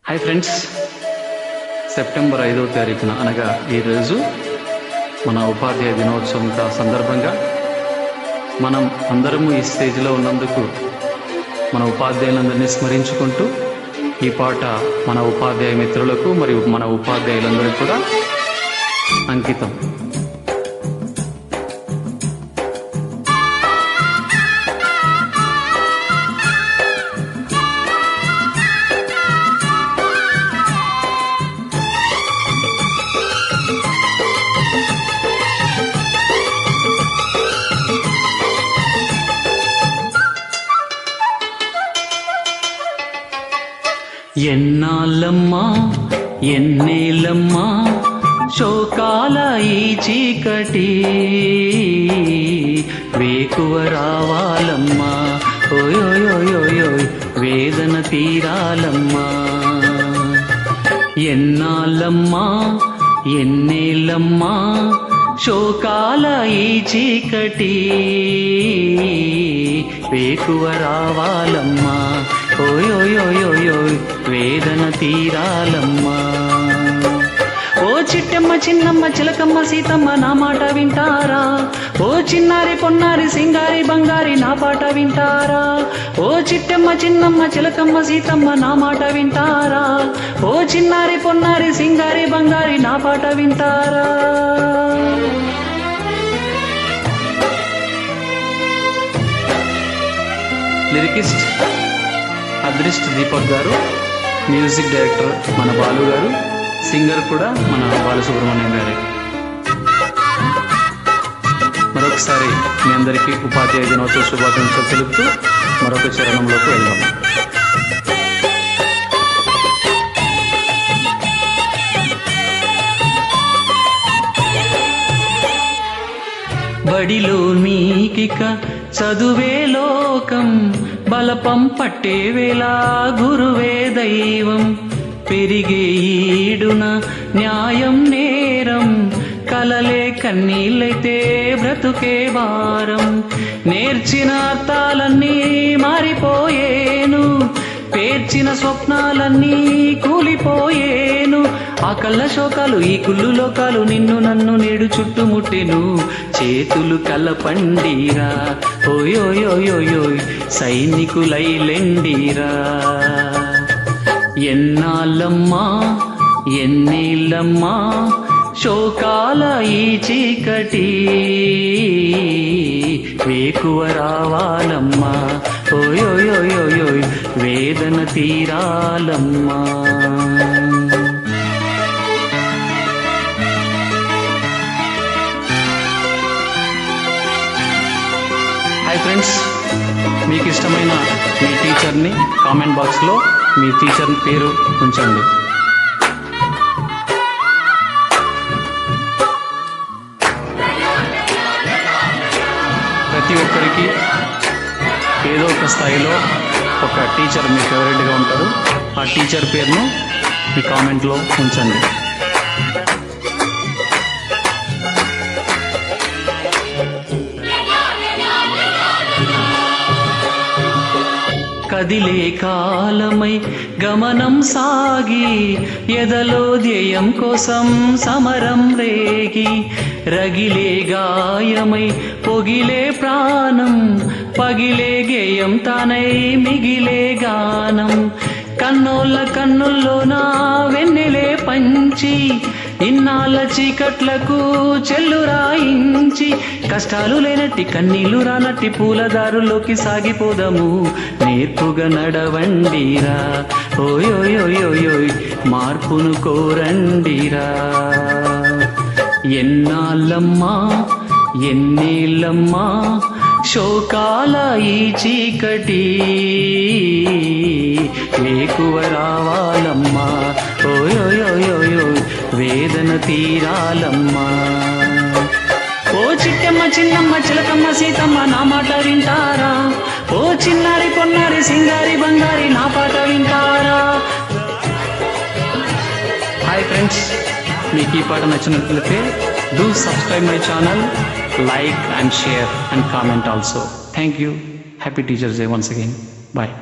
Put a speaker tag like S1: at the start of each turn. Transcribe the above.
S1: Hi friends, September 5వ తారీఖున అనగా ఈరోజు మన ఉపాధ్యాయ దినోత్సవం సందర్భంగా మనం అందరము ఈ స్టేజ్లో ఉన్నందుకు మన ఉపాధ్యాయులందరినీ స్మరించుకుంటూ ఈ పాట మన ఉపాధ్యాయ మిత్రులకు మరియు మన ఉపాధ్యాయులందరికీ కూడా అంకితం. ఎన్నాళ్ళమ్మా ఎన్నేళ్ళమ్మా శోకాల ఈ చీకటి వేకువ రావాలమ్మా, ఓయోయోయోయోయ్ వేదన తీరాలమ్మా. ఎన్నాళ్ళమ్మా ఎన్నేళ్ళమ్మా శోకాల ఈ చీకటి వేకువ రావాలమ్మా, ఓయోయోయోయోయ్ వేదన తీరాలమ్మా. ఓ చిట్టమ్మ చిన్నమ్మ చిలకమ్మ సీతమ్మ నా మాట వింటారా, ఓ చిన్నారి పొన్నారి సింగారి బంగారి నా పాట వింటారా. ఓ చిట్టమ్మ చిన్నమ్మ చిలకమ్మ సీతమ్మ నా మాట వింటారా, ఓ చిన్నారి పొన్నారి సింగారి బంగారి నా పాట వింటారా. లిరికిస్ట్ అదృష్ట్ దీపక్ గారు, మ్యూజిక్ డైరెక్టర్ మన బాలు గారు, సింగర్ కూడా మన బాలసుబ్రహ్మణ్యం గారే. మరొకసారి మీ అందరికీ ఉపాధ్యాయ దినోత్సవ శుభాకాంక్షలు తెలుపుతూ మరొక చరణంలోకి వెళ్దాం. బడిలో నీకిక చదువే లోకం, బలపం పట్టే వేళ గురువే దైవం. పెరిగే ఈడున న్యాయం నేరం, కలలే కన్నీళ్ళైతే బ్రతుకే భారం. నేర్చిన అర్థాలన్నీ మారిపోయేను, పేర్చిన స్వప్నాలన్నీ కూలిపోయేను. ఆ కళ్ళ శోకాలు ఈ కుళ్ళు లోకాలు నిన్ను నన్ను నేడు చుట్టుముట్టెను. చేతులు కలపండిరా ఓయోయోయోయోయ్ సైనికులైలెండిరా. ఎన్నాళ్ళమ్మా ఎన్నేళ్ళమ్మా శోకాల ఈ చీకటి వేకువ రావాలమ్మా, ఓయోయోయోయోయ్ వేదన తీరాలమ్మా. హాయ్ ఫ్రెండ్స్, మీకు ఇష్టమైన మీ టీచర్ని కామెంట్ బాక్స్లో మీ టీచర్ పేరు ఉంచండి. ప్రతి ఒక్కరికి ఏదో ఒక స్థాయిలో ఒక టీచర్ మీ ఫేవరెట్గా ఉంటారు. ఆ టీచర్ పేరును మీ కామెంట్లో ఉంచండి. కదిలే కాలమై గమనం సాగి, ఎదలో ధ్యేయం కోసం సమరం రేగి. రగిలే గాయమై పొగిలే ప్రాణం, పగిలే గేయం తానై మిగిలే గానం. కన్నోళ్ళ కన్నుల్లోన వెన్నెలే పంచి, ఇన్నాళ్ళ చీకట్లకు చెల్లురాయించి. కష్టాలు లేనట్టి కన్నీళ్లు రానట్టి పూలదారుల్లోకి సాగిపోదాము, నేర్పుగా నడవండిరా ఓయోయోయోయోయ్ మార్పును కోరండిరా. ఎన్నాళ్ళమ్మా ఎన్నేళ్ళమ్మా శోకాల ఈ చీకటి వేకువ రావాలమ్మా, ఓయోయోయోయోయ్ వేదన తీరాలమ్మా. ఓ చిట్టమ్మ చిన్నమ్మ చిలకమ్మ సీతమ్మ నా మాట వింటారా, ఓ చిన్నారి పొన్నారి సింగారి బంగారి నా పాట వింటారా. హాయ్ ఫ్రెండ్స్, మీకు ఈ పాట నచ్చినట్లయితే do subscribe my channel, like and share and comment also. Thank you. Happy Teachers Day once again. Bye.